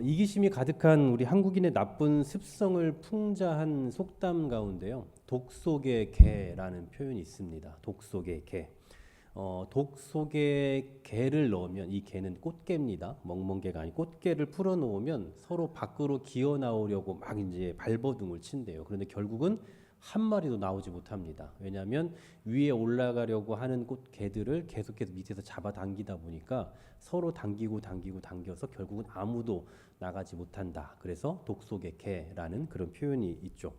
이기심이 가득한 우리 한국인의 나쁜 습성을 풍자한 속담 가운데요. 독 속의 개라는 표현이 있습니다. 독 속의 개. 독 속에 개를 넣으면 이 개는 꽃게입니다. 멍멍개가 아니고 꽃게를 풀어 놓으면 서로 밖으로 기어 나오려고 막 이제 발버둥을 친대요. 그런데 결국은 한 마리도 나오지 못합니다. 왜냐하면 위에 올라가려고 하는 꽃게들을 계속해서 밑에서 잡아당기다 보니까 서로 당겨서 결국은 아무도 나가지 못한다. 그래서 독 속의 개라는 그런 표현이 있죠.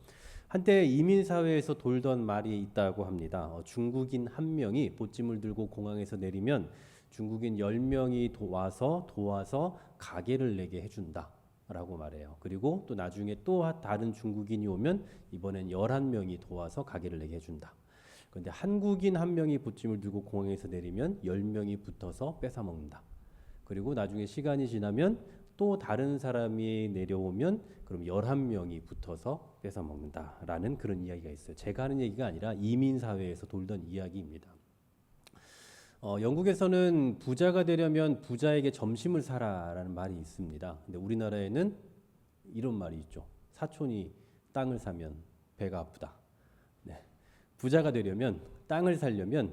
한때 이민 사회에서 돌던 말이 있다고 합니다. 중국인 한 명이 보찜을 들고 공항에서 내리면 중국인 10명이 와서 도와서 가게를 내게 해준다. 라고 말해요. 그리고 또 나중에 또 다른 중국인이 오면 이번엔 11명이 도와서 가게를 내게 해준다. 그런데 한국인 한 명이 보찜을 들고 공항에서 내리면 10명이 붙어서 뺏어 먹는다. 그리고 나중에 시간이 지나면 또 다른 사람이 내려오면 그럼 11명이 붙어서 뺏어 먹는다라는 그런 이야기가 있어요. 제가 하는 얘기가 아니라 이민 사회에서 돌던 이야기입니다. 영국에서는 부자가 되려면 부자에게 점심을 사라라는 말이 있습니다. 근데 우리나라에는 이런 말이 있죠. 사촌이 땅을 사면 배가 아프다. 네. 부자가 되려면 땅을 사려면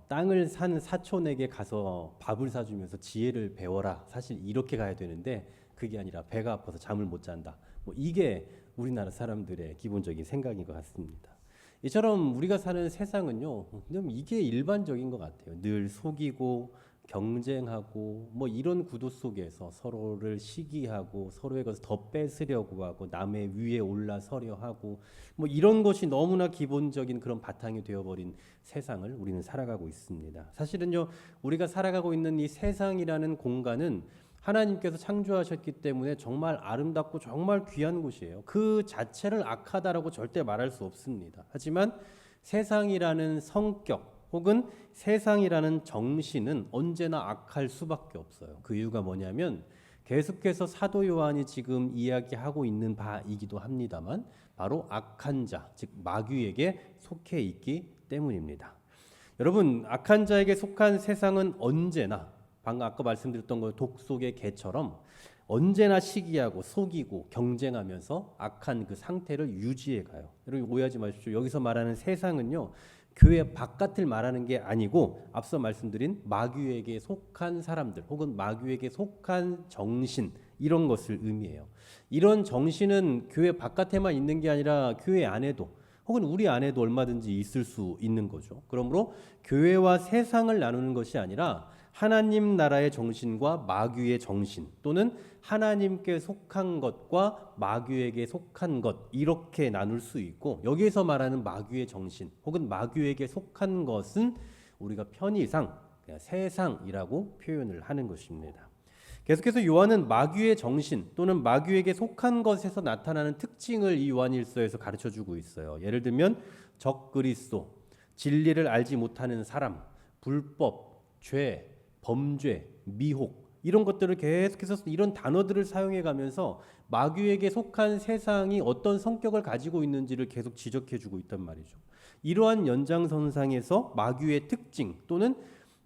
땅을 산 사촌에게 가서 밥을 사주면서 지혜를 배워라. 사실 이렇게 가야 되는데 그게 아니라 배가 아파서 잠을 못 잔다. 뭐 이게 우리나라 사람들의 기본적인 생각인 것 같습니다. 이처럼 우리가 사는 세상은요, 이게 일반적인 것 같아요. 늘 속이고 경쟁하고 뭐 이런 구도 속에서 서로를 시기하고 서로의 것을 더 뺏으려고 하고 남의 위에 올라서려 하고 뭐 이런 것이 너무나 기본적인 그런 바탕이 되어버린 세상을 우리는 살아가고 있습니다. 사실은요, 우리가 살아가고 있는 이 세상이라는 공간은 하나님께서 창조하셨기 때문에 정말 아름답고 정말 귀한 곳이에요. 그 자체를 악하다라고 절대 말할 수 없습니다. 하지만 세상이라는 성격 혹은 세상이라는 정신은 언제나 악할 수밖에 없어요. 그 이유가 뭐냐면 계속해서 사도 요한이 지금 이야기하고 있는 바이기도 합니다만 바로 악한 자, 즉 마귀에게 속해 있기 때문입니다. 여러분, 악한 자에게 속한 세상은 언제나 방금 아까 말씀드렸던 그 독 속의 개처럼 언제나 시기하고 속이고 경쟁하면서 악한 그 상태를 유지해 가요. 여러분 오해하지 마십시오. 여기서 말하는 세상은요, 교회 바깥을 말하는 게 아니고 앞서 말씀드린 마귀에게 속한 사람들 혹은 마귀에게 속한 정신 이런 것을 의미해요. 이런 정신은 교회 바깥에만 있는 게 아니라 교회 안에도 혹은 우리 안에도 얼마든지 있을 수 있는 거죠. 그러므로 교회와 세상을 나누는 것이 아니라 하나님 나라의 정신과 마귀의 정신 또는 하나님께 속한 것과 마귀에게 속한 것 이렇게 나눌 수 있고 여기에서 말하는 마귀의 정신 혹은 마귀에게 속한 것은 우리가 편의상 세상이라고 표현을 하는 것입니다. 계속해서 요한은 마귀의 정신 또는 마귀에게 속한 것에서 나타나는 특징을 이 요한일서에서 가르쳐주고 있어요. 예를 들면 적그리스도, 진리를 알지 못하는 사람, 불법, 죄, 범죄, 미혹 이런 것들을 계속해서 이런 단어들을 사용해 가면서 마귀에게 속한 세상이 어떤 성격을 가지고 있는지를 계속 지적해 주고 있단 말이죠. 이러한 연장선상에서 마귀의 특징 또는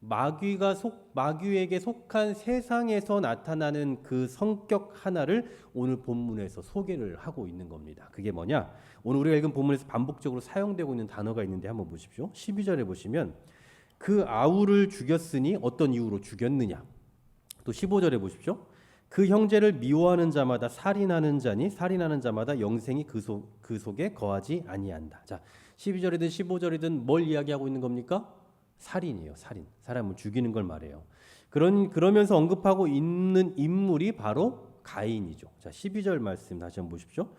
마귀에게 속한 세상에서 나타나는 그 성격 하나를 오늘 본문에서 소개를 하고 있는 겁니다. 그게 뭐냐? 오늘 우리가 읽은 본문에서 반복적으로 사용되고 있는 단어가 있는데 한번 보십시오. 12절에 보시면 그 아우를 죽였으니 어떤 이유로 죽였느냐. 또 15절에 보십시오. 그 형제를 미워하는 자마다 살인하는 자니 살인하는 자마다 영생이 그 속에 거하지 아니한다. 자, 12절이든 15절이든 뭘 이야기하고 있는 겁니까? 살인이에요. 살인. 사람을 죽이는 걸 말해요. 그러면서 언급하고 있는 인물이 바로 가인이죠. 자, 12절 말씀 다시 한번 보십시오.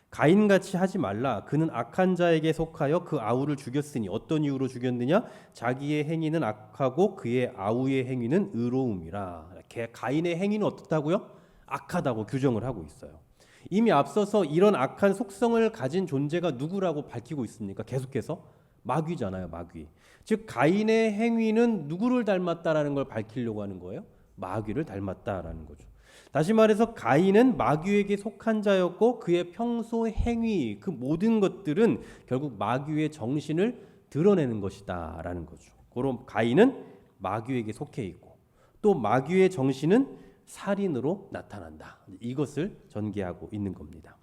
가인같이 하지 말라. 그는 악한 자에게 속하여 그 아우를 죽였으니 어떤 이유로 죽였느냐? 자기의 행위는 악하고 그의 아우의 행위는 의로움이라. 가인의 행위는 어떻다고요? 악하다고 규정을 하고 있어요. 이미 앞서서 이런 악한 속성을 가진 존재가 누구라고 밝히고 있습니까? 계속해서 마귀잖아요. 마귀. 즉 가인의 행위는 누구를 닮았다라는 걸 밝히려고 하는 거예요? 마귀를 닮았다라는 거죠. 다시 말해서 가인은 마귀에게 속한 자였고 그의 평소 행위 그 모든 것들은 결국 마귀의 정신을 드러내는 것이다라는 거죠. 그럼 가인은 마귀에게 속해 있고 또 마귀의 정신은 살인으로 나타난다. 이것을 전개하고 있는 겁니다.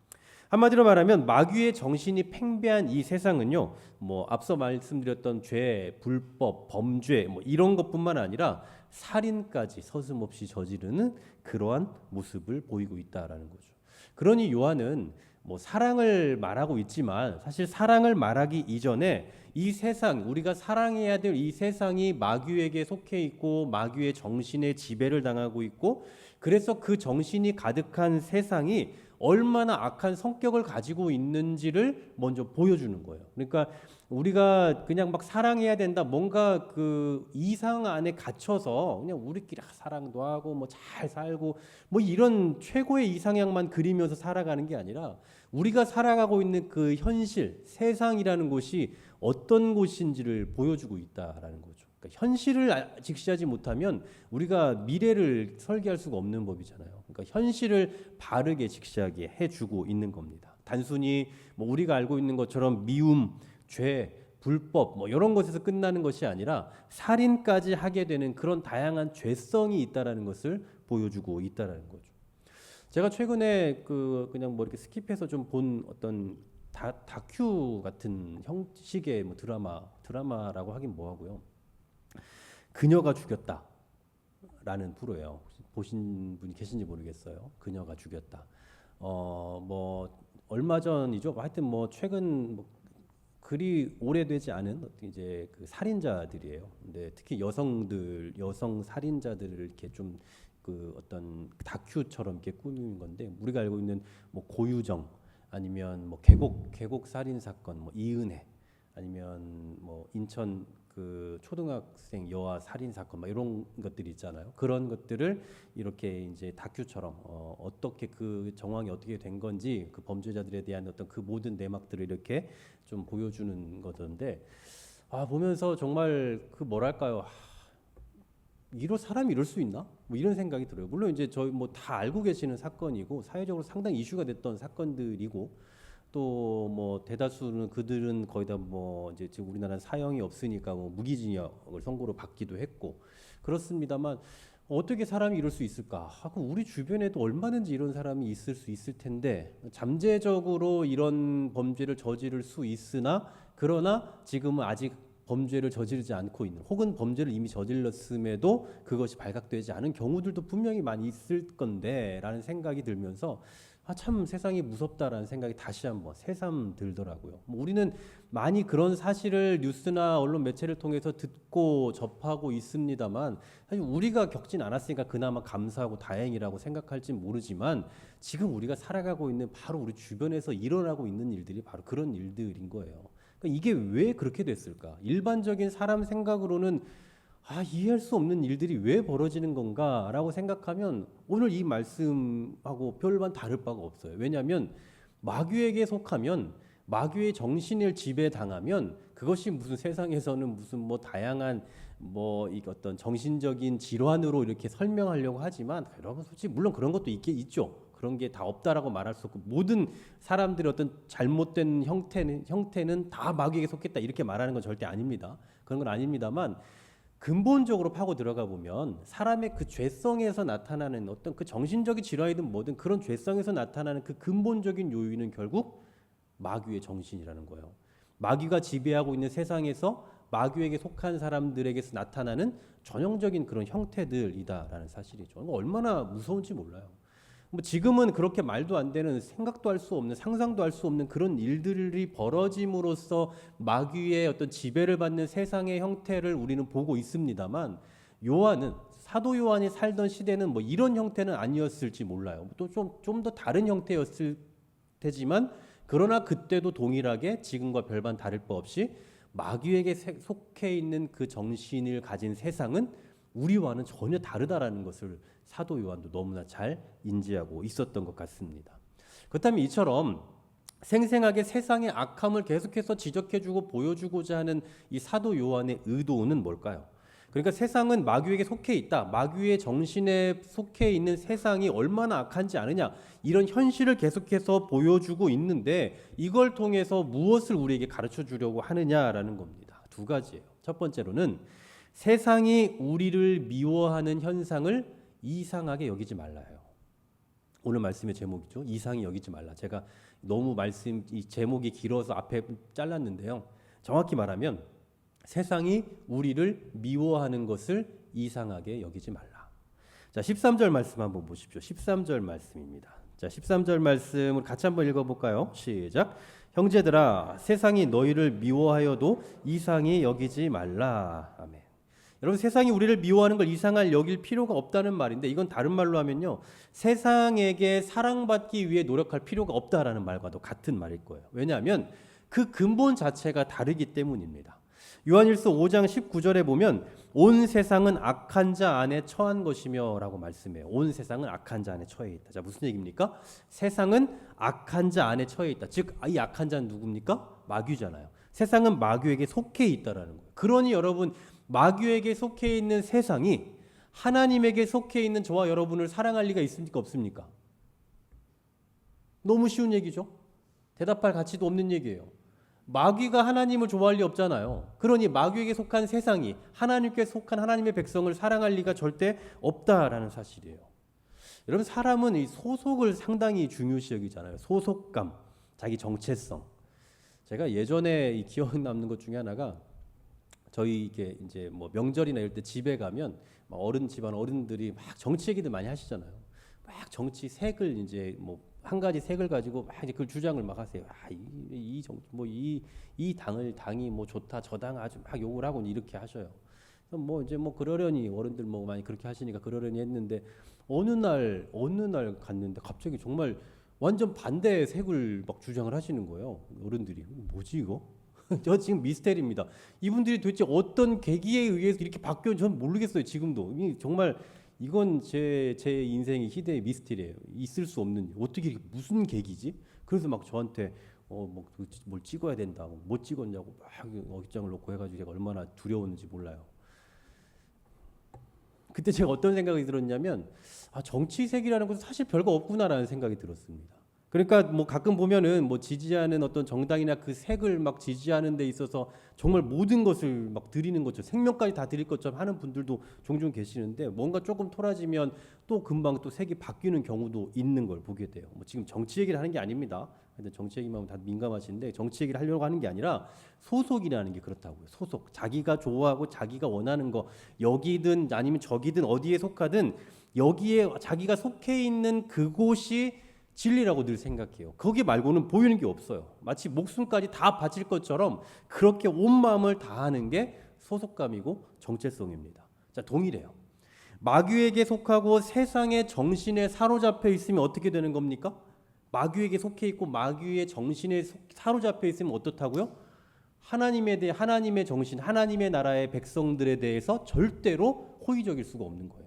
한마디로 말하면 마귀의 정신이 팽배한 이 세상은요, 뭐 앞서 말씀드렸던 죄, 불법, 범죄 뭐 이런 것뿐만 아니라 살인까지 서슴없이 저지르는 그러한 모습을 보이고 있다라는 거죠. 그러니 요한은 뭐 사랑을 말하고 있지만 사실 사랑을 말하기 이전에 이 세상, 우리가 사랑해야 될 이 세상이 마귀에게 속해 있고 마귀의 정신에 지배를 당하고 있고, 그래서 그 정신이 가득한 세상이 얼마나 악한 성격을 가지고 있는지를 먼저 보여주는 거예요. 그러니까 우리가 그냥 막 사랑해야 된다, 뭔가 그 이상 안에 갇혀서 그냥 우리끼리 사랑도 하고 뭐 잘 살고 뭐 이런 최고의 이상향만 그리면서 살아가는 게 아니라 우리가 살아가고 있는 그 현실, 세상이라는 곳이 어떤 곳인지를 보여주고 있다라는 거죠. 그러니까 현실을 직시하지 못하면 우리가 미래를 설계할 수가 없는 법이잖아요. 그러니까 현실을 바르게 직시하게 해주고 있는 겁니다. 단순히 뭐 우리가 알고 있는 것처럼 미움, 죄, 불법 뭐 이런 것에서 끝나는 것이 아니라 살인까지 하게 되는 그런 다양한 죄성이 있다라는 것을 보여주고 있다라는 거죠. 제가 최근에 그냥 뭐 이렇게 스킵해서 좀 본 어떤 다큐 같은 형식의 뭐 드라마라고 하긴 뭐하고요. 그녀가 죽였다라는 프로예요. 보신 분이 계신지 모르겠어요. 그녀가 죽였다. 뭐 얼마 전이죠. 하여튼 뭐 최근 뭐 그리 오래되지 않은 이제 그 살인자들이에요. 근데 특히 여성 살인자들을 이렇게 좀 그 어떤 다큐처럼 이렇게 꾸미는 건데, 우리가 알고 있는 뭐 고유정, 아니면 뭐 계곡 살인 사건, 뭐 이은혜, 아니면 뭐 인천 그 초등학생 여아 살인 사건, 막 이런 것들이 있잖아요. 그런 것들을 이렇게 이제 다큐처럼 어떻게 그 정황이 어떻게 된 건지, 그 범죄자들에 대한 어떤 그 모든 내막들을 이렇게 좀 보여주는 거던데, 보면서 정말 그 뭐랄까요, 사람이 이럴 수 있나? 뭐 이런 생각이 들어요. 물론 이제 저희 뭐 다 알고 계시는 사건이고 사회적으로 상당히 이슈가 됐던 사건들이고, 또 뭐 대다수는 그들은 거의 다 뭐 이제 지금 우리나라는 사형이 없으니까 뭐 무기징역을 선고로 받기도 했고 그렇습니다만, 어떻게 사람이 이럴 수 있을까 하고 우리 주변에도 얼마든지 이런 사람이 있을 수 있을 텐데, 잠재적으로 이런 범죄를 저지를 수 있으나 그러나 지금은 아직 범죄를 저지르지 않고 있는, 혹은 범죄를 이미 저질렀음에도 그것이 발각되지 않은 경우들도 분명히 많이 있을 건데 라는 생각이 들면서 참 세상이 무섭다라는 생각이 다시 한번 새삼 들더라고요. 뭐 우리는 많이 그런 사실을 뉴스나 언론 매체를 통해서 듣고 접하고 있습니다만, 사실 우리가 겪진 않았으니까 그나마 감사하고 다행이라고 생각할지 모르지만, 지금 우리가 살아가고 있는 바로 우리 주변에서 일어나고 있는 일들이 바로 그런 일들인 거예요. 그러니까 이게 왜 그렇게 됐을까? 일반적인 사람 생각으로는 이해할 수 없는 일들이 왜 벌어지는 건가라고 생각하면 오늘 이 말씀하고 별반 다를 바가 없어요. 왜냐하면 마귀에게 속하면, 마귀의 정신을 지배당하면, 그것이 무슨 세상에서는 무슨 뭐 다양한 뭐 이 어떤 정신적인 질환으로 이렇게 설명하려고 하지만, 여러분 솔직히 물론 그런 것도 있죠. 그런 게 다 없다라고 말할 수 없고, 모든 사람들의 어떤 잘못된 형태는 다 마귀에게 속했다 이렇게 말하는 건 절대 아닙니다. 그런 건 아닙니다만, 근본적으로 파고 들어가 보면 사람의 그 죄성에서 나타나는 어떤 그 정신적인 질환이든 뭐든 그런 죄성에서 나타나는 그 근본적인 요인은 결국 마귀의 정신이라는 거예요. 마귀가 지배하고 있는 세상에서 마귀에게 속한 사람들에게서 나타나는 전형적인 그런 형태들이다라는 사실이죠. 얼마나 무서운지 몰라요. 뭐 지금은 그렇게 말도 안 되는, 생각도 할 수 없는, 상상도 할 수 없는 그런 일들이 벌어짐으로써 마귀의 어떤 지배를 받는 세상의 형태를 우리는 보고 있습니다만, 사도 요한이 살던 시대는 뭐 이런 형태는 아니었을지 몰라요. 또 좀 더 다른 형태였을 테지만, 그러나 그때도 동일하게 지금과 별반 다를 바 없이 마귀에게 속해 있는 그 정신을 가진 세상은 우리와는 전혀 다르다라는 것을 사도 요한도 너무나 잘 인지하고 있었던 것 같습니다. 그렇다면 이처럼 생생하게 세상의 악함을 계속해서 지적해주고 보여주고자 하는 이 사도 요한의 의도는 뭘까요? 그러니까 세상은 마귀에게 속해 있다, 마귀의 정신에 속해 있는 세상이 얼마나 악한지 아느냐, 이런 현실을 계속해서 보여주고 있는데, 이걸 통해서 무엇을 우리에게 가르쳐 주려고 하느냐라는 겁니다. 두 가지예요. 첫 번째로는 세상이 우리를 미워하는 현상을 이상하게 여기지 말라요. 오늘 말씀의 제목이죠. 이상히 여기지 말라. 제가 너무 이 제목이 길어서 앞에 잘랐는데요. 정확히 말하면 세상이 우리를 미워하는 것을 이상하게 여기지 말라. 자, 13절 말씀 한번 보십시오. 13절 말씀입니다. 자, 13절 말씀을 같이 한번 읽어볼까요? 시작. 형제들아, 세상이 너희를 미워하여도 이상히 여기지 말라. 아멘. 여러분, 세상이 우리를 미워하는 걸 이상할 여길 필요가 없다는 말인데, 이건 다른 말로 하면요, 세상에게 사랑받기 위해 노력할 필요가 없다라는 말과도 같은 말일 거예요. 왜냐하면 그 근본 자체가 다르기 때문입니다. 요한일서 5장 19절에 보면 온 세상은 악한 자 안에 처한 것이며 라고 말씀해요. 온 세상은 악한 자 안에 처해 있다. 자, 무슨 얘기입니까? 세상은 악한 자 안에 처해 있다. 즉, 이 악한 자는 누굽니까? 마귀잖아요. 세상은 마귀에게 속해 있다라는 거예요. 그러니 여러분, 마귀에게 속해 있는 세상이 하나님에게 속해 있는 저와 여러분을 사랑할 리가 있습니까? 없습니까? 너무 쉬운 얘기죠. 대답할 가치도 없는 얘기예요. 마귀가 하나님을 좋아할 리 없잖아요. 그러니 마귀에게 속한 세상이 하나님께 속한 하나님의 백성을 사랑할 리가 절대 없다라는 사실이에요. 여러분, 사람은 이 소속을 상당히 중요시 여기잖아요. 소속감, 자기 정체성. 제가 예전에 이 기억 남는 것 중에 하나가, 저희 이게 이제 뭐 명절이나 이럴 때 집에 가면 막 집안 어른들이 막 정치 얘기들 많이 하시잖아요. 막 정치 색을 이제 뭐 한 가지 색을 가지고 막 이제 그 주장을 막 하세요. 이 당이 뭐 좋다, 저 당 아주 막 욕을 하고 이렇게 하셔요. 뭐 이제 뭐 그러려니 어른들 뭐 많이 그렇게 하시니까 그러려니 했는데, 어느 날 갔는데 갑자기 정말 완전 반대의 색을 막 주장을 하시는 거예요. 어른들이. 뭐지 이거? 저 지금 미스테리입니다. 이분들이 도대체 어떤 계기에 의해서 이렇게 바뀌었는지 저는 모르겠어요. 지금도. 정말 이건 제 인생의 희대의 미스테리예요. 있을 수 없는, 어떻게 무슨 계기지? 그래서 막 저한테 뭘 찍어야 된다, 뭐 찍었냐고 막 어깃장을 놓고 해가지고 제가 얼마나 두려웠는지 몰라요. 그때 제가 어떤 생각이 들었냐면, 정치색이라는 것은 사실 별거 없구나라는 생각이 들었습니다. 그러니까 뭐 가끔 보면은 뭐 지지하는 어떤 정당이나 그 색을 막 지지하는 데 있어서 정말 모든 것을 막 드리는 것처럼, 생명까지 다 드릴 것처럼 하는 분들도 종종 계시는데, 뭔가 조금 토라지면 또 금방 또 색이 바뀌는 경우도 있는 걸 보게 돼요. 뭐 지금 정치 얘기를 하는 게 아닙니다. 근데 정치 얘기만 하면 다 민감하신데, 정치 얘기를 하려고 하는 게 아니라 소속이라는 게 그렇다고요. 소속. 자기가 좋아하고 자기가 원하는 거, 여기든 아니면 저기든 어디에 속하든 여기에 자기가 속해 있는 그곳이 진리라고 늘 생각해요. 거기 말고는 보이는 게 없어요. 마치 목숨까지 다 바칠 것처럼 그렇게 온 마음을 다하는 게 소속감이고 정체성입니다. 자, 동일해요. 마귀에게 속하고 세상의 정신에 사로잡혀 있으면 어떻게 되는 겁니까? 마귀에게 속해 있고 마귀의 정신에 사로잡혀 있으면 어떻다고요? 하나님에 대해, 하나님의 정신, 하나님의 나라의 백성들에 대해서 절대로 호의적일 수가 없는 거예요.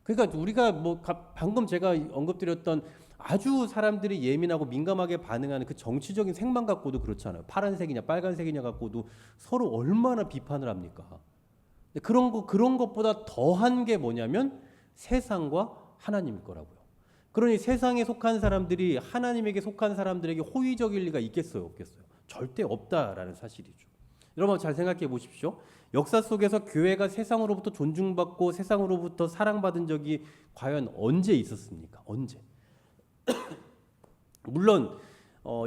그러니까 우리가 뭐 방금 제가 언급드렸던 아주 사람들이 예민하고 민감하게 반응하는 그 정치적인 색만 갖고도 그렇잖아요. 파란색이냐 빨간색이냐 갖고도 서로 얼마나 비판을 합니까? 그런 것보다 더한 게 뭐냐면 세상과 하나님일 거라고요. 그러니 세상에 속한 사람들이 하나님에게 속한 사람들에게 호의적일 리가 있겠어요, 없겠어요? 절대 없다라는 사실이죠. 여러분 잘 생각해 보십시오. 역사 속에서 교회가 세상으로부터 존중받고 세상으로부터 사랑받은 적이 과연 언제 있었습니까? 언제? 물론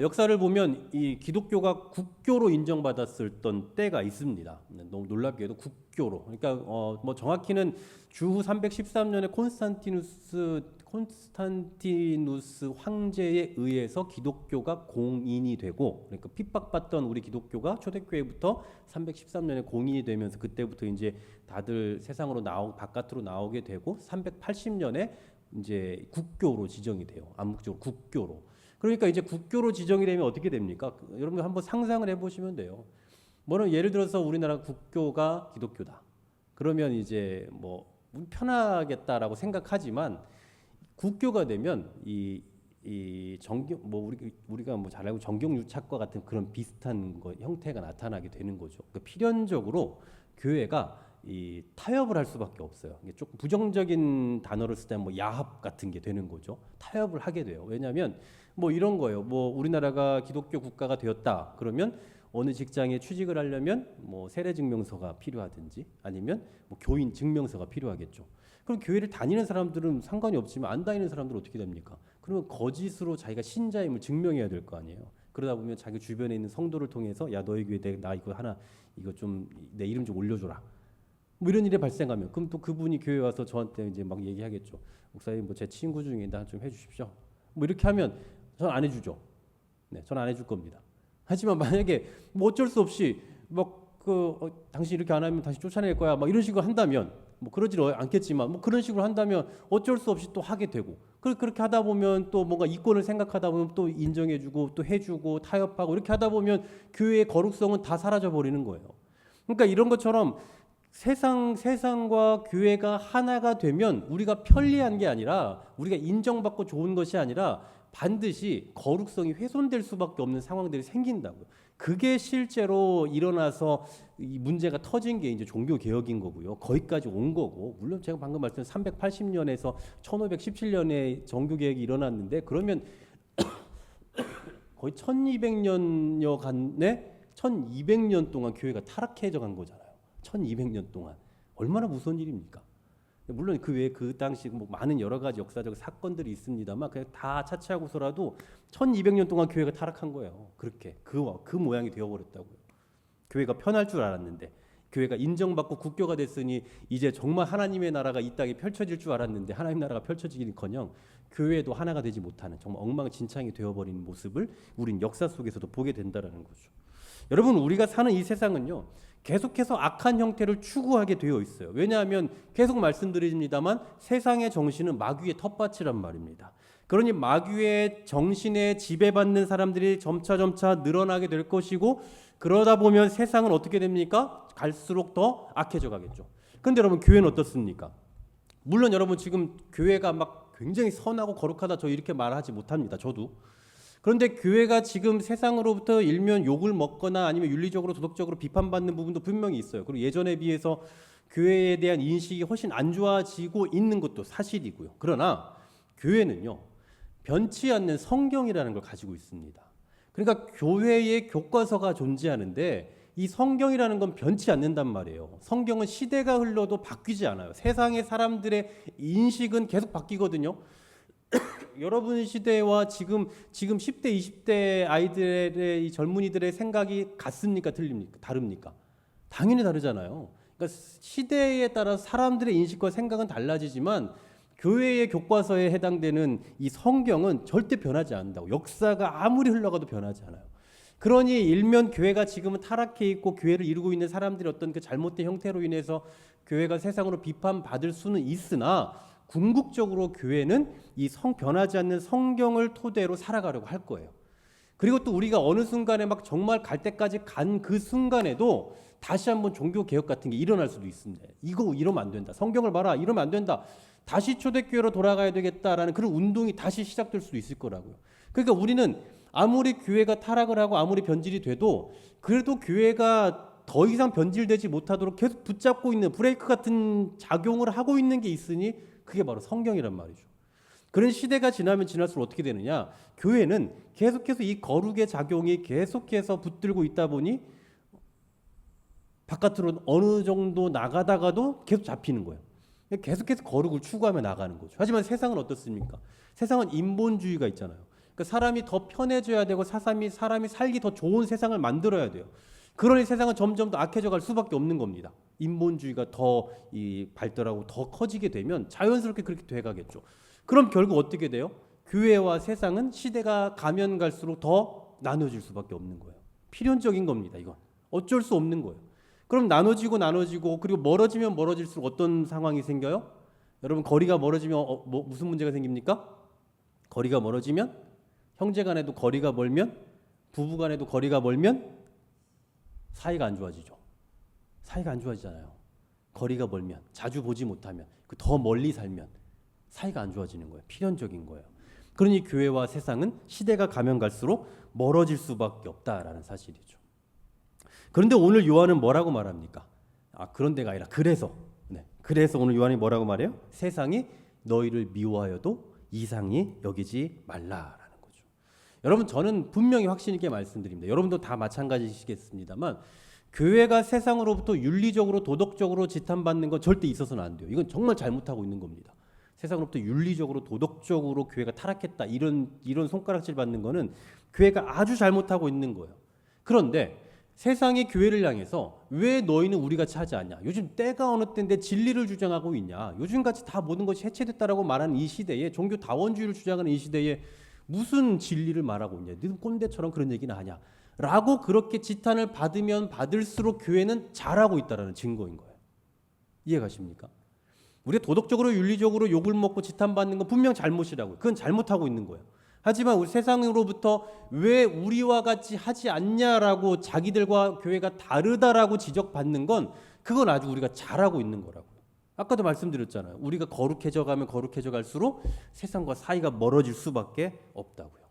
역사를 보면 이 기독교가 국교로 인정받았었던 때가 있습니다. 너무 놀랍게도 국교로. 그러니까 뭐 정확히는 주후 313년에 콘스탄티누스 황제에 의해서 기독교가 공인이 되고, 그러니까 핍박받던 우리 기독교가 초대교회부터 313년에 공인이 되면서 그때부터 이제 다들 세상으로 바깥으로 나오게 되고, 380년에 이제 국교로 지정이 돼요. 암묵적으로 국교로. 그러니까 이제 국교로 지정이 되면 어떻게 됩니까? 여러분 한번 상상을 해보시면 돼요. 뭐는 예를 들어서 우리나라 국교가 기독교다. 그러면 이제 뭐 편하겠다라고 생각하지만, 국교가 되면 이 정경, 뭐 우리가 뭐 잘 알고 정경유착과 같은 그런 비슷한 형태가 나타나게 되는 거죠. 그러니까 필연적으로 교회가 이 타협을 할 수밖에 없어요. 이게 조금 부정적인 단어를 쓰자면 뭐 야합 같은 게 되는 거죠. 타협을 하게 돼요. 왜냐하면 뭐 이런 거예요. 뭐 우리나라가 기독교 국가가 되었다. 그러면 어느 직장에 취직을 하려면 뭐 세례 증명서가 필요하든지 아니면 뭐 교인 증명서가 필요하겠죠. 그럼 교회를 다니는 사람들은 상관이 없지만 안 다니는 사람들은 어떻게 됩니까? 그러면 거짓으로 자기가 신자임을 증명해야 될 거 아니에요. 그러다 보면 자기 주변에 있는 성도를 통해서 야 너희 교회 나 이거 하나 이거 좀 내 이름 좀 올려줘라. 뭐 이런 일이 발생하면 그럼 또 그분이 교회 와서 저한테 이제 막 얘기하겠죠. 목사님 뭐 제 친구 중에 나 좀 해주십시오. 뭐 이렇게 하면 전 안 해주죠. 네, 전 안 해줄 겁니다. 하지만 만약에 뭐 어쩔 수 없이 당신 이렇게 안 하면 다시 쫓아낼 거야. 막 이런 식으로 한다면 뭐 그러지 않겠지만 뭐 그런 식으로 한다면 어쩔 수 없이 또 하게 되고 그렇게 하다 보면 또 뭔가 이권을 생각하다 보면 또 인정해주고 또 해주고 타협하고 이렇게 하다 보면 교회의 거룩성은 다 사라져 버리는 거예요. 그러니까 이런 것처럼 세상과 교회가 하나가 되면 우리가 편리한 게 아니라 우리가 인정받고 좋은 것이 아니라 반드시 거룩성이 훼손될 수밖에 없는 상황들이 생긴다고요. 그게 실제로 일어나서 이 문제가 터진 게 이제 종교 개혁인 거고요. 거기까지 온 거고, 물론 제가 방금 말씀드린 380년에서 1517년에 종교 개혁이 일어났는데 그러면 거의 1200년여 간에 1200년 동안 교회가 타락해져 간 거잖아요. 1200년 동안 얼마나 무서운 일입니까? 물론 그 외에 그 당시 뭐 많은 여러 가지 역사적 사건들이 있습니다만 그냥 다 차치하고서라도 1200년 동안 교회가 타락한 거예요. 그렇게 그 모양이 되어버렸다고요. 교회가 편할 줄 알았는데 교회가 인정받고 국교가 됐으니 이제 정말 하나님의 나라가 이 땅에 펼쳐질 줄 알았는데 하나님 나라가 펼쳐지기는커녕 교회도 하나가 되지 못하는 정말 엉망진창이 되어버리는 모습을 우린 역사 속에서도 보게 된다는 거죠. 여러분 우리가 사는 이 세상은요. 계속해서 악한 형태를 추구하게 되어 있어요. 왜냐하면 계속 말씀드립니다만 세상의 정신은 마귀의 텃밭이란 말입니다. 그러니 마귀의 정신에 지배받는 사람들이 점차 늘어나게 될 것이고 그러다 보면 세상은 어떻게 됩니까? 갈수록 더 악해져 가겠죠. 그런데 여러분 교회는 어떻습니까? 물론 여러분 지금 교회가 막 굉장히 선하고 거룩하다 저 이렇게 말하지 못합니다. 저도. 그런데 교회가 지금 세상으로부터 일면 욕을 먹거나 아니면 윤리적으로 도덕적으로 비판받는 부분도 분명히 있어요. 그리고 예전에 비해서 교회에 대한 인식이 훨씬 안 좋아지고 있는 것도 사실이고요. 그러나 교회는요. 변치 않는 성경이라는 걸 가지고 있습니다. 그러니까 교회의 교과서가 존재하는데 이 성경이라는 건 변치 않는단 말이에요. 성경은 시대가 흘러도 바뀌지 않아요. 세상의 사람들의 인식은 계속 바뀌거든요. 여러분 시대와 지금 10대, 20대 아이들의 이 젊은이들의 생각이 같습니까? 틀립니까? 다릅니까? 당연히 다르잖아요. 그러니까 시대에 따라 사람들의 인식과 생각은 달라지지만 교회의 교과서에 해당되는 이 성경은 절대 변하지 않는다고. 역사가 아무리 흘러가도 변하지 않아요. 그러니 일면 교회가 지금은 타락해 있고 교회를 이루고 있는 사람들이 어떤 그 잘못된 형태로 인해서 교회가 세상으로 비판받을 수는 있으나 궁극적으로 교회는 이 변하지 않는 성경을 토대로 살아가려고 할 거예요. 그리고 또 우리가 어느 순간에 막 정말 갈 때까지 간 그 순간에도 다시 한번 종교 개혁 같은 게 일어날 수도 있습니다. 이거 이러면 안 된다. 성경을 봐라. 이러면 안 된다. 다시 초대교회로 돌아가야 되겠다라는 그런 운동이 다시 시작될 수도 있을 거라고요. 그러니까 우리는 아무리 교회가 타락을 하고 아무리 변질이 돼도 그래도 교회가 더 이상 변질되지 못하도록 계속 붙잡고 있는 브레이크 같은 작용을 하고 있는 게 있으니 그게 바로 성경이란 말이죠. 그런 시대가 지나면 지날수록 어떻게 되느냐? 교회는 계속해서 이 거룩의 작용이 계속해서 붙들고 있다 보니 바깥으로 어느 정도 나가다가도 계속 잡히는 거예요. 계속해서 거룩을 추구하며 나가는 거죠. 하지만 세상은 어떻습니까? 세상은 인본주의가 있잖아요. 그러니까 사람이 더 편해져야 되고 사람이 살기 더 좋은 세상을 만들어야 돼요. 그러니 세상은 점점 더 악해져 갈 수밖에 없는 겁니다. 인본주의가 더 발달하고 더 커지게 되면 자연스럽게 그렇게 돼가겠죠. 그럼 결국 어떻게 돼요? 교회와 세상은 시대가 가면 갈수록 더 나눠질 수밖에 없는 거예요. 필연적인 겁니다. 이건 어쩔 수 없는 거예요. 그럼 나눠지고 그리고 멀어지면 멀어질수록 어떤 상황이 생겨요? 여러분 거리가 멀어지면 무슨 문제가 생깁니까? 거리가 멀어지면 형제 간에도 거리가 멀면 부부 간에도 거리가 멀면 사이가 안 좋아지죠. 사이가 안 좋아지잖아요. 거리가 멀면 자주 보지 못하면 더 멀리 살면 사이가 안 좋아지는 거예요. 필연적인 거예요. 그러니 교회와 세상은 시대가 가면 갈수록 멀어질 수밖에 없다라는 사실이죠. 그런데 오늘 요한은 뭐라고 말합니까? 그런 데가 아니라 그래서 오늘 요한이 뭐라고 말해요? 세상이 너희를 미워하여도 이상히 여기지 말라라는 거죠. 여러분 저는 분명히 확신 있게 말씀드립니다. 여러분도 다 마찬가지시겠습니다만 교회가 세상으로부터 윤리적으로 도덕적으로 지탄받는 건 절대 있어서는 안 돼요. 이건 정말 잘못하고 있는 겁니다. 세상으로부터 윤리적으로 도덕적으로 교회가 타락했다 이런 손가락질 받는 거는 교회가 아주 잘못하고 있는 거예요. 그런데 세상이 교회를 향해서 왜 너희는 우리 같이 하지 않냐? 요즘 때가 어느 때인데 진리를 주장하고 있냐? 요즘같이 다 모든 것이 해체됐다라고 말하는 이 시대에 종교 다원주의를 주장하는 이 시대에 무슨 진리를 말하고 있냐? 너는 꼰대처럼 그런 얘기는 하냐? 라고 그렇게 지탄을 받으면 받을수록 교회는 잘하고 있다는 증거인 거예요. 이해가십니까? 우리가 도덕적으로 윤리적으로 욕을 먹고 지탄받는 건 분명 잘못이라고요. 그건 잘못하고 있는 거예요. 하지만 우리 세상으로부터 왜 우리와 같이 하지 않냐라고 자기들과 교회가 다르다라고 지적받는 건 그건 아주 우리가 잘하고 있는 거라고요. 아까도 말씀드렸잖아요. 우리가 거룩해져 가면 거룩해져 갈수록 세상과 사이가 멀어질 수밖에 없다고요.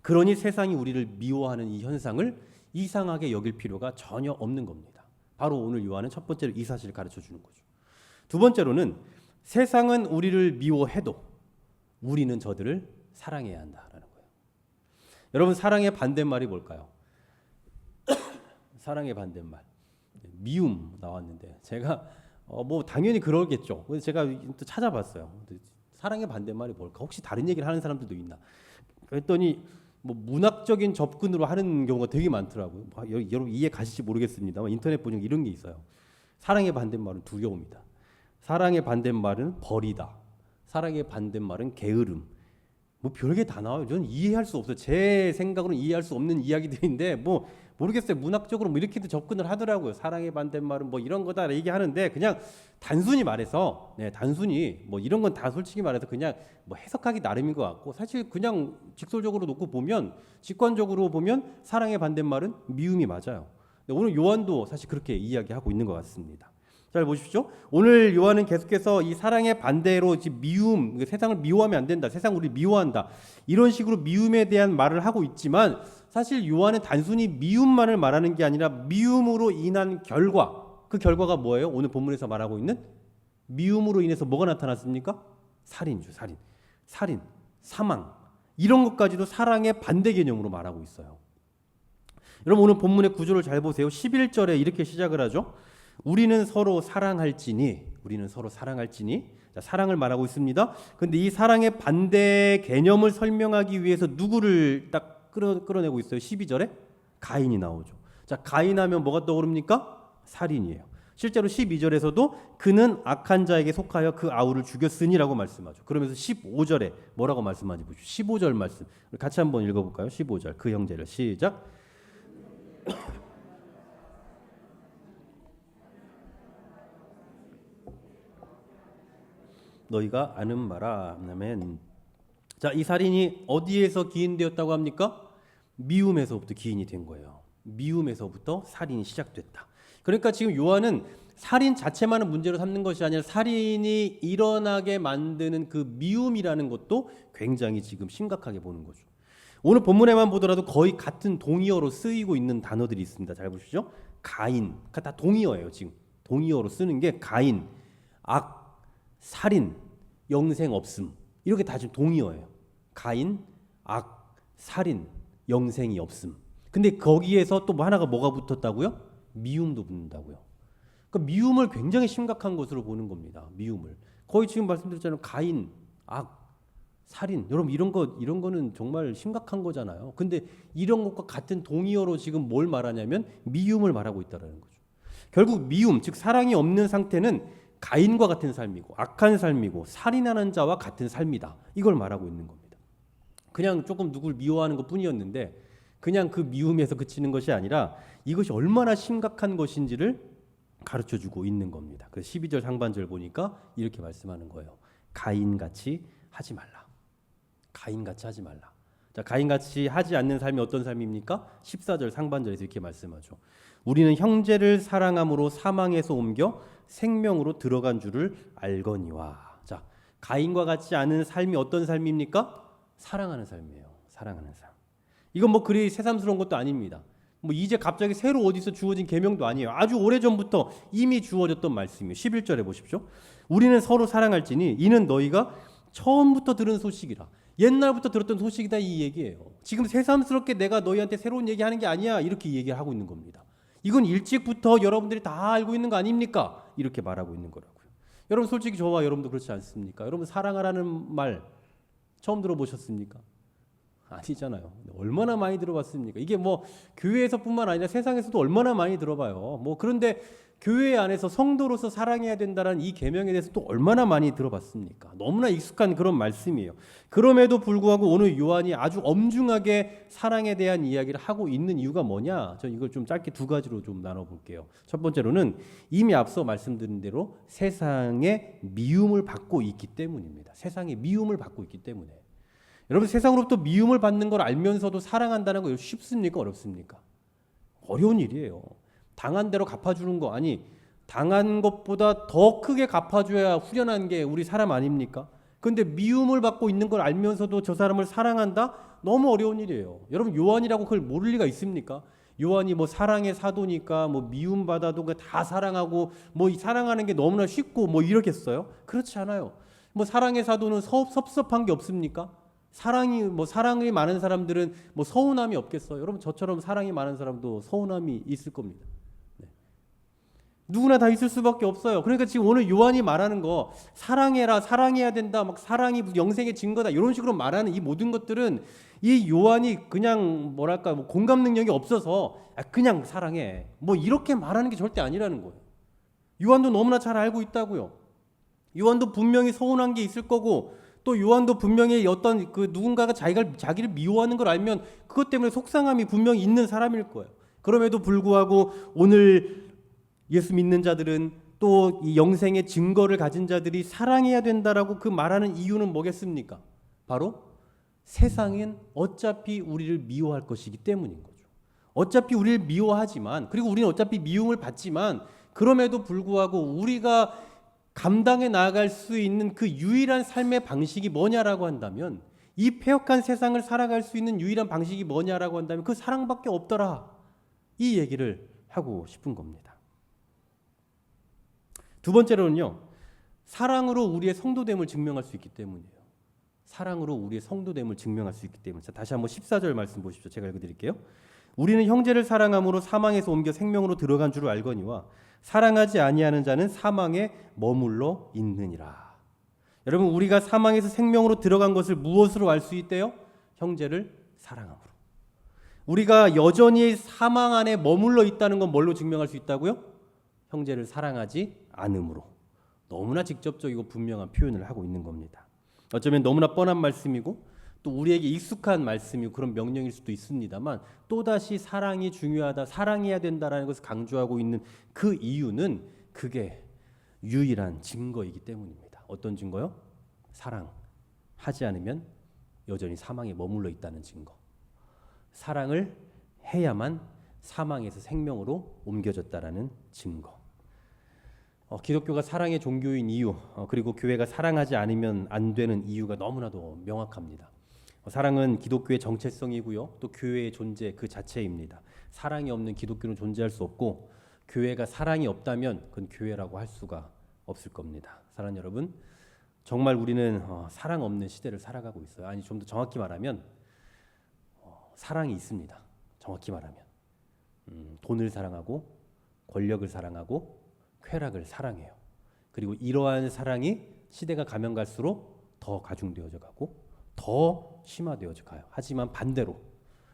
그러니 세상이 우리를 미워하는 이 현상을 이상하게 여길 필요가 전혀 없는 겁니다. 바로 오늘 요한은 첫 번째로 이 사실을 가르쳐 주는 거죠. 두 번째로는 세상은 우리를 미워해도 우리는 저들을 사랑해야 한다라는 거예요. 여러분, 사랑의 반대말이 뭘까요? 사랑의 반대말 미움 나왔는데 제가 뭐 당연히 그러겠죠. 그래서 제가 또 찾아봤어요. 사랑의 반대말이 뭘까? 혹시 다른 얘기를 하는 사람들도 있나? 그랬더니 뭐 문학적인 접근으로 하는 경우가 되게 많더라고요. 여러분 이해 가실지 모르겠습니다만 인터넷 보니까 이런 게 있어요. 사랑의 반대말은 두려움이다. 사랑의 반대말은 벌이다. 사랑의 반대말은 게으름. 뭐 별게 다 나와요. 저는 이해할 수 없어요. 제 생각으로는 이해할 수 없는 이야기들인데 뭐 모르겠어요. 문학적으로 뭐 이렇게도 접근을 하더라고요. 사랑의 반대말은 뭐 이런 거다 얘기하는데 그냥 단순히 말해서 단순히 뭐 이런 건 다 솔직히 말해서 그냥 뭐 해석하기 나름인 것 같고 사실 그냥 직설적으로 놓고 보면 직관적으로 보면 사랑의 반대말은 미움이 맞아요. 오늘 요한도 사실 그렇게 이야기하고 있는 것 같습니다. 잘 보십시오. 오늘 요한은 계속해서 이 사랑의 반대로 미움, 세상을 미워하면 안 된다. 세상 우리 미워한다. 이런 식으로 미움에 대한 말을 하고 있지만 사실 요한은 단순히 미움만을 말하는 게 아니라 미움으로 인한 결과, 그 결과가 뭐예요? 오늘 본문에서 말하고 있는 미움으로 인해서 뭐가 나타났습니까? 살인주, 살인, 사망 이런 것까지도 사랑의 반대 개념으로 말하고 있어요. 여러분 오늘 본문의 구조를 잘 보세요. 11절에 이렇게 시작을 하죠. 우리는 서로 사랑할지니 자, 사랑을 말하고 있습니다. 근데 이 사랑의 반대 개념을 설명하기 위해서 누구를 딱 끌어내고 있어요. 12절에 가인이 나오죠. 자, 가인하면 뭐가 떠오릅니까? 살인이에요. 실제로 12절에서도 그는 악한 자에게 속하여 그 아우를 죽였으니라고 말씀하죠. 그러면서 15절에 뭐라고 말씀하지 보십시오. 15절 말씀 같이 한번 읽어볼까요? 15절 그 형제를 시작. 너희가 아는 바라. 아멘. 자, 이 살인이 어디에서 기인되었다고 합니까? 미움에서부터 기인이 된 거예요. 미움에서부터 살인이 시작됐다. 그러니까 지금 요한은 살인 자체만은 문제로 삼는 것이 아니라 살인이 일어나게 만드는 그 미움이라는 것도 굉장히 지금 심각하게 보는 거죠. 오늘 본문에만 보더라도 거의 같은 동의어로 쓰이고 있는 단어들이 있습니다. 잘 보시죠. 가인, 다 동의어예요. 지금 동의어로 쓰는 게 가인, 악, 살인, 영생 없음 이렇게 다 지금 동의어예요. 가인, 악, 살인, 영생이 없음. 근데 거기에서 또 뭐 하나가 뭐가 붙었다고요? 미움도 붙는다고요. 그러니까 미움을 굉장히 심각한 것으로 보는 겁니다. 미움을 거의 지금 말씀드렸잖아요. 가인, 악, 살인. 여러분 이런 거는 정말 심각한 거잖아요. 근데 이런 것과 같은 동의어로 지금 뭘 말하냐면 미움을 말하고 있다라는 거죠. 결국 미움, 즉 사랑이 없는 상태는 가인과 같은 삶이고 악한 삶이고 살인하는 자와 같은 삶이다. 이걸 말하고 있는 겁니다. 그냥 조금 누굴 미워하는 것뿐이었는데 그냥 그 미움에서 그치는 것이 아니라 이것이 얼마나 심각한 것인지를 가르쳐주고 있는 겁니다. 그래서 12절 상반절 보니까 이렇게 말씀하는 거예요. 가인같이 하지 말라. 가인같이 하지 말라. 자, 가인같이 하지 않는 삶이 어떤 삶입니까? 14절 상반절에서 이렇게 말씀하죠. 우리는 형제를 사랑함으로 사망에서 옮겨 생명으로 들어간 줄을 알거니와. 자, 가인과 같지 않은 삶이 어떤 삶입니까? 사랑하는 삶이에요. 사랑하는 삶. 이건 뭐 그리 새삼스러운 것도 아닙니다. 뭐 이제 갑자기 새로 어디서 주어진 계명도 아니에요. 아주 오래전부터 이미 주어졌던 말씀이에요. 11절에 보십시오. 우리는 서로 사랑할지니 이는 너희가 처음부터 들은 소식이라. 옛날부터 들었던 소식이다 이 얘기예요. 지금 새삼스럽게 내가 너희한테 새로운 얘기하는 게 아니야 이렇게 얘기를 하고 있는 겁니다. 이건 일찍부터 여러분들이 다 알고 있는 거 아닙니까? 이렇게 말하고 있는 거라고요. 여러분 솔직히 저와 여러분도 그렇지 않습니까? 여러분 사랑하라는 말 처음 들어보셨습니까? 아니잖아요. 얼마나 많이 들어봤습니까? 이게 뭐 교회에서뿐만 아니라 세상에서도 얼마나 많이 들어봐요. 뭐 그런데 교회 안에서 성도로서 사랑해야 된다는 이 계명에 대해서 또 얼마나 많이 들어봤습니까? 너무나 익숙한 그런 말씀이에요. 그럼에도 불구하고 오늘 요한이 아주 엄중하게 사랑에 대한 이야기를 하고 있는 이유가 뭐냐? 저 이걸 좀 짧게 두 가지로 좀 나눠볼게요. 첫 번째로는 이미 앞서 말씀드린 대로 세상의 미움을 받고 있기 때문입니다. 세상의 미움을 받고 있기 때문에. 여러분 세상으로부터 미움을 받는 걸 알면서도 사랑한다는 거 쉽습니까? 어렵습니까? 어려운 일이에요. 당한 대로 갚아주는 거 아니 당한 것보다 더 크게 갚아줘야 후련한 게 우리 사람 아닙니까? 그런데 미움을 받고 있는 걸 알면서도 저 사람을 사랑한다? 너무 어려운 일이에요. 여러분 요한이라고 그걸 모를 리가 있습니까? 요한이 뭐 사랑의 사도니까 뭐 미움 받아도 다 사랑하고 뭐 사랑하는 게 너무나 쉽고 뭐 이렇겠어요? 그렇지 않아요. 뭐 사랑의 사도는 섭섭한 게 없습니까? 사랑이 많은 사람들은 뭐 서운함이 없겠어요. 여러분 저처럼 사랑이 많은 사람도 서운함이 있을 겁니다. 네. 누구나 다 있을 수밖에 없어요. 그러니까 지금 오늘 요한이 말하는 거 사랑해라, 사랑해야 된다, 막 사랑이 영생의 증거다 이런 식으로 말하는 이 모든 것들은 이 요한이 그냥 뭐랄까 뭐 공감 능력이 없어서 그냥 사랑해 뭐 이렇게 말하는 게 절대 아니라는 거예요. 요한도 너무나 잘 알고 있다고요. 요한도 분명히 서운한 게 있을 거고. 또 요한도 분명히 어떤 그 누군가가 자기를 미워하는 걸 알면 그것 때문에 속상함이 분명히 있는 사람일 거예요. 그럼에도 불구하고 오늘 예수 믿는 자들은 또 이 영생의 증거를 가진 자들이 사랑해야 된다라고 그 말하는 이유는 뭐겠습니까? 바로 세상은 어차피 우리를 미워할 것이기 때문인 거죠. 어차피 우리를 미워하지만 그리고 우리는 어차피 미움을 받지만 그럼에도 불구하고 우리가 감당해 나아갈 수 있는 그 유일한 삶의 방식이 뭐냐라고 한다면 이 패역한 세상을 살아갈 수 있는 유일한 방식이 뭐냐라고 한다면 그 사랑밖에 없더라. 이 얘기를 하고 싶은 겁니다. 두 번째로는요. 사랑으로 우리의 성도됨을 증명할 수 있기 때문이에요. 사랑으로 우리의 성도됨을 증명할 수 있기 때문에. 자, 다시 한번 14절 말씀 보십시오. 제가 읽어드릴게요. 우리는 형제를 사랑함으로 사망에서 옮겨 생명으로 들어간 줄 알거니와 사랑하지 아니하는 자는 사망에 머물러 있느니라. 여러분 우리가 사망에서 생명으로 들어간 것을 무엇으로 알 수 있대요? 형제를 사랑함으로. 우리가 여전히 사망 안에 머물러 있다는 건 뭘로 증명할 수 있다고요? 형제를 사랑하지 않음으로. 너무나 직접적이고 분명한 표현을 하고 있는 겁니다. 어쩌면 너무나 뻔한 말씀이고 또 우리에게 익숙한 말씀이고 그런 명령일 수도 있습니다만 또다시 사랑이 중요하다, 사랑해야 된다라는 것을 강조하고 있는 그 이유는 그게 유일한 증거이기 때문입니다. 어떤 증거요? 사랑하지 않으면 여전히 사망에 머물러 있다는 증거. 사랑을 해야만 사망에서 생명으로 옮겨졌다라는 증거. 기독교가 사랑의 종교인 이유, 그리고 교회가 사랑하지 않으면 안 되는 이유가 너무나도 명확합니다. 사랑은 기독교의 정체성이고요. 또 교회의 존재 그 자체입니다. 사랑이 없는 기독교는 존재할 수 없고 교회가 사랑이 없다면 그건 교회라고 할 수가 없을 겁니다. 사랑하는 여러분, 정말 우리는 사랑 없는 시대를 살아가고 있어요. 아니 좀 더 정확히 말하면 사랑이 있습니다. 정확히 말하면 돈을 사랑하고 권력을 사랑하고 쾌락을 사랑해요. 그리고 이러한 사랑이 시대가 가면 갈수록 더 가중되어져 가고 더 심화되어져 가요. 하지만 반대로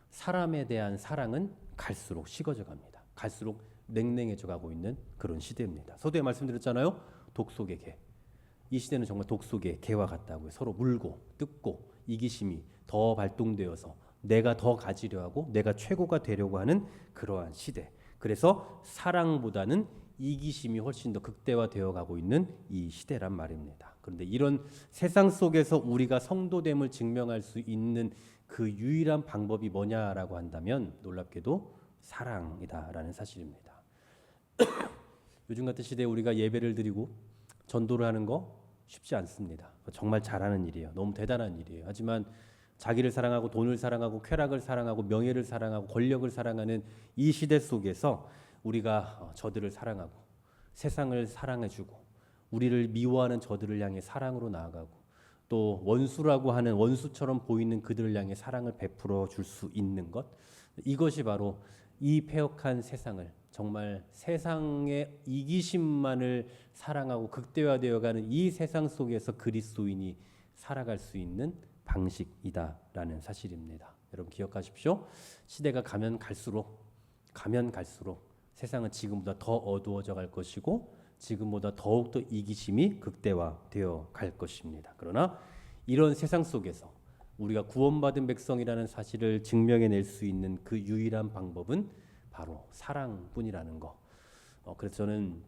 사람에 대한 사랑은 갈수록 식어져 갑니다. 갈수록 냉랭해져 가고 있는 그런 시대입니다. 서두에 말씀드렸잖아요. 독 속의 개. 이 시대는 정말 독 속의 개와 같다고요. 서로 물고 뜯고 이기심이 더 발동되어서 내가 더 가지려 하고 내가 최고가 되려고 하는 그러한 시대. 그래서 사랑보다는 이기심이 훨씬 더 극대화되어 가고 있는 이 시대란 말입니다. 그런데 이런 세상 속에서 우리가 성도됨을 증명할 수 있는 그 유일한 방법이 뭐냐라고 한다면 놀랍게도 사랑이다라는 사실입니다. 요즘 같은 시대에 우리가 예배를 드리고 전도를 하는 거 쉽지 않습니다. 정말 잘하는 일이에요. 너무 대단한 일이에요. 하지만 자기를 사랑하고 돈을 사랑하고 쾌락을 사랑하고 명예를 사랑하고 권력을 사랑하는 이 시대 속에서 우리가 저들을 사랑하고 세상을 사랑해주고 우리를 미워하는 저들을 향해 사랑으로 나아가고 또 원수라고 하는 원수처럼 보이는 그들을 향해 사랑을 베풀어 줄 수 있는 것, 이것이 바로 이 패역한 세상을 정말 세상의 이기심만을 사랑하고 극대화되어가는 이 세상 속에서 그리스도인이 살아갈 수 있는 방식이다라는 사실입니다. 여러분 기억하십시오. 시대가 가면 갈수록 세상은 지금보다 더 어두워져 갈 것이고 지금보다 더욱더 이기심이 극대화되어 갈 것입니다. 그러나 이런 세상 속에서 우리가 구원받은 백성이라는 사실을 증명해낼 수 있는 그 유일한 방법은 바로 사랑뿐이라는 거. 그래서 저는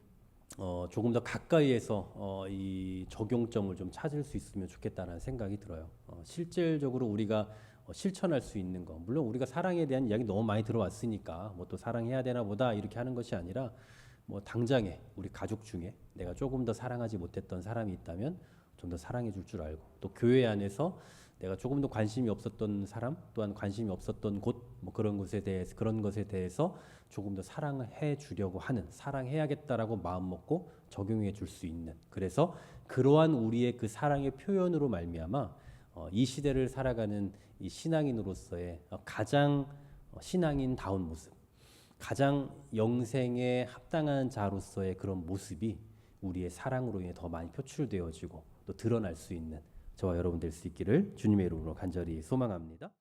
조금 더 가까이에서 이 적용점을 좀 찾을 수 있으면 좋겠다는 생각이 들어요. 실질적으로 우리가 실천할 수 있는 거. 물론 우리가 사랑에 대한 이야기 너무 많이 들어왔으니까 뭐 또 사랑해야 되나 보다 이렇게 하는 것이 아니라 뭐 당장에 우리 가족 중에 내가 조금 더 사랑하지 못했던 사람이 있다면 좀 더 사랑해 줄 줄 알고 또 교회 안에서 내가 조금 더 관심이 없었던 사람 또한 관심이 없었던 곳 뭐 그런 것에 대해서 조금 더 사랑해 주려고 하는 사랑해야겠다라고 마음 먹고 적용해 줄 수 있는 그래서 그러한 우리의 그 사랑의 표현으로 말미암아 이 시대를 살아가는 이 신앙인으로서의 가장 신앙인다운 모습 가장 영생에 합당한 자로서의 그런 모습이 우리의 사랑으로 인해 더 많이 표출되어지고 또 드러날 수 있는 저와 여러분 될 수 있기를 주님의 이름으로 간절히 소망합니다.